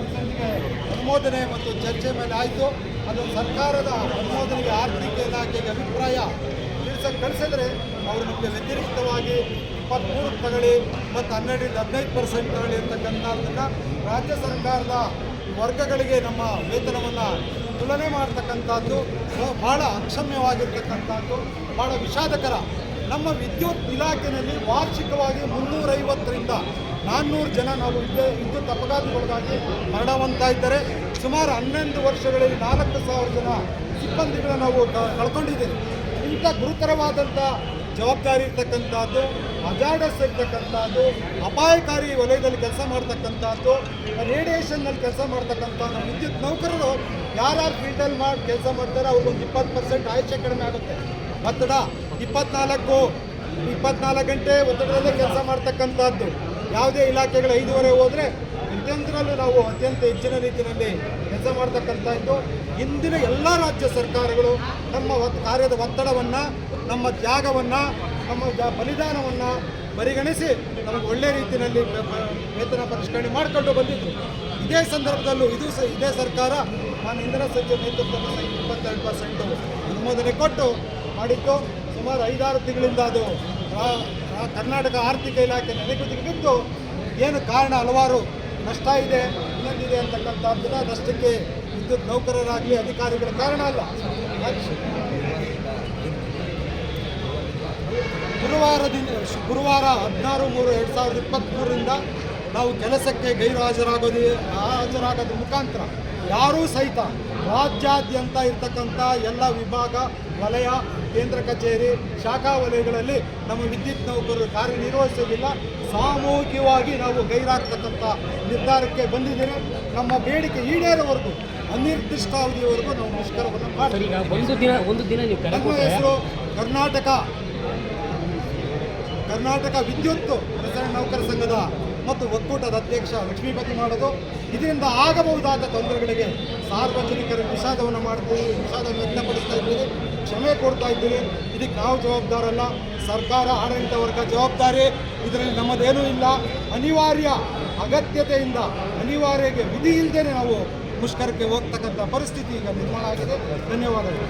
50%ಗೆ ಅನುಮೋದನೆ ಮತ್ತು ಚರ್ಚೆ ಮೇಲೆ ಆಯಿತು. ಅದು ಸರ್ಕಾರದ ಅನುಮೋದನೆಗೆ ಆರ್ಥಿಕ ಇಲಾಖೆಗೆ ಅಭಿಪ್ರಾಯ ಕಳಿಸಿದ್ರೆ ಅವರು ನಿಮಗೆ ವ್ಯತಿರಿಕ್ತವಾಗಿ 23 ತಗೊಳ್ಳಿ ಮತ್ತು 12ರಿಂದ 15% ತಗೊಳ್ಳಿ ಅಂತಕ್ಕಂಥದ್ದನ್ನು ರಾಜ್ಯ ಸರ್ಕಾರದ ವರ್ಗಗಳಿಗೆ ನಮ್ಮ ವೇತನವನ್ನು ತುಲನೆ ಮಾಡ್ತಕ್ಕಂಥದ್ದು ಭಾಳ ಅಕ್ಷಮ್ಯವಾಗಿರ್ತಕ್ಕಂಥದ್ದು, ಭಾಳ ವಿಷಾದಕರ. ನಮ್ಮ ವಿದ್ಯುತ್ ಇಲಾಖೆಯಲ್ಲಿ ವಾರ್ಷಿಕವಾಗಿ 350ರಿಂದ 400 ಜನ ನಾವು ವಿದ್ಯುತ್ ಅಪಘಾತಗೊಳಗಾಗಿ ಮರಣವಂತ ಇದ್ದಾರೆ. ಸುಮಾರು 11 ವರ್ಷಗಳಲ್ಲಿ 4000 ಜನ ಸಿಬ್ಬಂದಿಗಳನ್ನು ನಾವು ಕಳ್ಕೊಂಡಿದ್ದೇವೆ. ಇಂಥ ಗುರುತರವಾದಂಥ ಜವಾಬ್ದಾರಿ ಇರ್ತಕ್ಕಂಥದ್ದು, ಹಜಾರ್ಡಸ್ ಇರ್ತಕ್ಕಂಥದ್ದು, ಅಪಾಯಕಾರಿ ವಲಯದಲ್ಲಿ ಕೆಲಸ ಮಾಡ್ತಕ್ಕಂಥದ್ದು, ರೇಡಿಯೇಷನ್ನಲ್ಲಿ ಕೆಲಸ ಮಾಡ್ತಕ್ಕಂಥ ನಮ್ಮ ವಿದ್ಯುತ್ ನೌಕರರು ಯಾರ್ಯಾರು ಫೀಲ್ಡಲ್ಲಿ ಕೆಲಸ ಮಾಡ್ತಾರೆ ಅವ್ರಿಗೊಂದು 20% ಆಯುಷ್ಯ ಕಡಿಮೆ ಆಗುತ್ತೆ. ಒತ್ತಡ 24 ಗಂಟೆ ಒತ್ತಡದಲ್ಲೇ ಕೆಲಸ ಮಾಡ್ತಕ್ಕಂಥದ್ದು. ಯಾವುದೇ ಇಲಾಖೆಗಳ 5ವರೆ ಹೋದರೆ ಪ್ರತಿಯೊಂದರಲ್ಲೂ ನಾವು ಅತ್ಯಂತ ಹೆಚ್ಚಿನ ರೀತಿಯಲ್ಲಿ ಕೆಲಸ ಮಾಡ್ತಕ್ಕಂಥದ್ದು. ಇಂದಿನ ಎಲ್ಲ ರಾಜ್ಯ ಸರ್ಕಾರಗಳು ನಮ್ಮ ಕಾರ್ಯದ ಒತ್ತಡವನ್ನು, ನಮ್ಮ ತ್ಯಾಗವನ್ನು, ನಮ್ಮ ಬಲಿದಾನವನ್ನು ಪರಿಗಣಿಸಿ ನಮಗೆ ಒಳ್ಳೆಯ ರೀತಿಯಲ್ಲಿ ವೇತನ ಪರಿಷ್ಕರಣೆ ಮಾಡಿಕೊಂಡು ಬಂದಿದ್ದರು. ಇದೇ ಸಂದರ್ಭದಲ್ಲೂ ಇದೇ ಸರ್ಕಾರ ನಾನು ಇಂಧನ ಸಚಿವ ನೇತೃತ್ವದಲ್ಲಿ 22% ಅನುಮೋದನೆ ಕೊಟ್ಟು ಮಾಡಿದ್ದು. ಸುಮಾರು 5-6 ತಿಂಗಳಿಂದ ಅದು ಕರ್ನಾಟಕ ಆರ್ಥಿಕ ಇಲಾಖೆ ನೆನೆಗುದಿಗೆ ಬಿದ್ದು ಏನು ಕಾರಣ, ಹಲವಾರು ನಷ್ಟ ಇದೆ, ಇನ್ನೊಂದಿದೆ ಅಂತಕ್ಕಂಥದ್ದನ್ನ ನಷ್ಟಕ್ಕೆ ವಿದ್ಯುತ್ ನೌಕರರಾಗಲಿ ಅಧಿಕಾರಿಗಳ ಕಾರಣ ಅಲ್ಲ. ಗುರುವಾರ 16/3/2023ರಿಂದ ನಾವು ಕೆಲಸಕ್ಕೆ ಹಾಜರಾಗೋದ್ರ ಮುಖಾಂತರ ಯಾರೂ ಸಹಿತ ರಾಜ್ಯಾದ್ಯಂತ ಇರ್ತಕ್ಕಂಥ ಎಲ್ಲ ವಿಭಾಗ, ವಲಯ, ಕೇಂದ್ರ ಕಚೇರಿ, ಶಾಖಾ ವಲಯಗಳಲ್ಲಿ ನಮ್ಮ ವಿದ್ಯುತ್ ನೌಕರರು ಕಾರ್ಯನಿರ್ವಹಿಸೋದಿಲ್ಲ. ಸಾಮೂಹಿಕವಾಗಿ ನಾವು ಗೈರಾಗ್ತಕ್ಕಂಥ ನಿರ್ಧಾರಕ್ಕೆ ಬಂದಿದ್ದೇವೆ. ನಮ್ಮ ಬೇಡಿಕೆ ಈಡೇರೋವರೆಗೂ ಅನಿರ್ದಿಷ್ಟಾವಧಿಯವರೆಗೂ ನಾವು ಮುಷ್ಕರವನ್ನು ಮಾಡ್ತೀವಿ. ನಮ್ಮ ಹೆಸರು ಕರ್ನಾಟಕ ವಿದ್ಯುತ್ ರಸಾಯನ ನೌಕರ ಸಂಘದ ಮತ್ತು ಒಕ್ಕೂಟದ ಅಧ್ಯಕ್ಷ ಲಕ್ಷ್ಮೀಪತಿ ಮಾಡೋದು. ಇದರಿಂದ ಆಗಬಹುದಾದ ತೊಂದರೆಗಳಿಗೆ ಸಾರ್ವಜನಿಕರ ವಿಷಾದವನ್ನು ವ್ಯಕ್ತಪಡಿಸ್ತಾ ಇದ್ದೀವಿ, ಕ್ಷಮೆ ಕೊಡ್ತಾ ಇದ್ದೀವಿ. ಇದಕ್ಕೆ ನಾವು ಜವಾಬ್ದಾರಲ್ಲ, ಸರ್ಕಾರ ಆಡಳಿತ ವರ್ಗ ಜವಾಬ್ದಾರಿ. ಇದರಲ್ಲಿ ನಮ್ಮದೇನೂ ಇಲ್ಲ. ಅಗತ್ಯತೆಯಿಂದ ವಿಧಿ ಇಲ್ಲದೇ ನಾವು ಮುಷ್ಕರಕ್ಕೆ ಹೋಗ್ತಕ್ಕಂಥ ಪರಿಸ್ಥಿತಿ ಈಗ ನಿರ್ಮಾಣ ಆಗಿದೆ. ಧನ್ಯವಾದಗಳು.